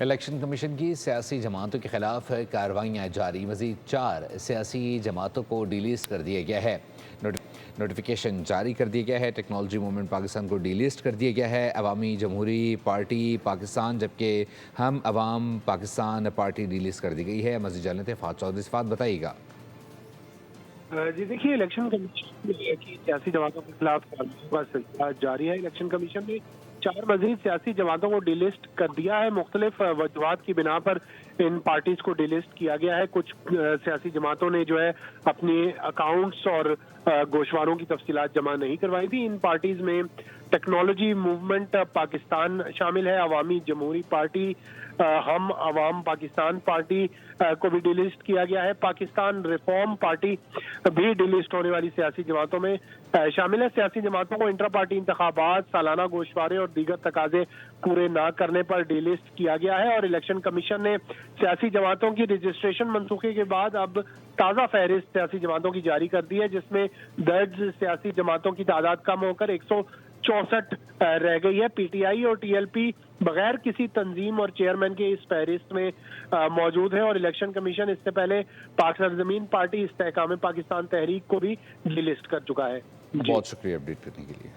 Election commission की सियासी जमातों के खिलाफ कार्रवाइयाँ जारी। मजीद 4 सियासी जमातों को डिलिस्ट कर दिया गया है। नोटिफिकेशन जारी कर दिया गया है। टेक्नोलॉजी मूवमेंट पाकिस्तान को डिलिस्ट कर दिया गया है। अवामी जमहूरी पार्टी पाकिस्तान जबकि हम अवाम पाकिस्तान पार्टी डिलिस्ट कर दी गई है। मजीद जानते हैं फात चौधरी से। फात बताइएगा। जी देखिए, इलेक्शन कमीशन की सियासी जमातों के खिलाफ कार्रवाई का सिलसिला जारी है। इलेक्शन कमीशन ने 4 मजीद सियासी जमातों को डिलिस्ट कर दिया है। मुख्तलिफ वजूहात की बिना पर इन पार्टीज को डिलिस्ट किया गया है। कुछ सियासी जमातों ने जो है अपने अकाउंट्स और गोशवारों की तफसीलात जमा नहीं करवाई थी। इन पार्टीज में टेक्नोलॉजी मूवमेंट पाकिस्तान शामिल है, अवामी जमहूरी पार्टी, हम अवाम पाकिस्तान पार्टी को भी डिलिस्ट किया गया है। पाकिस्तान रिफॉर्म पार्टी भी डिलिस्ट होने वाली सियासी जमातों में शामिल है। सियासी जमातों को इंटर पार्टी इंतखाबात, सालाना गोशवारे और दीगर तकाजे पूरे न करने पर डिलिस्ट किया गया है। और इलेक्शन कमीशन ने सियासी जमातों की रजिस्ट्रेशन मनसूखे के बाद अब ताज़ा फहरिस्त सियासी जमातों की जारी कर दी है, जिसमें दर्ज सियासी जमातों की तादाद कम होकर 164 रह गई है। पीटीआई और टीएलपी बगैर किसी तंजीम और चेयरमैन के इस फहरिस्त में मौजूद है। और इलेक्शन कमीशन इससे पहले पाक सरजमीन पार्टी इस्तेहकाम पाकिस्तान तहरीक को भी डिलिस्ट कर चुका है। बहुत शुक्रिया अपडेट करने के लिए।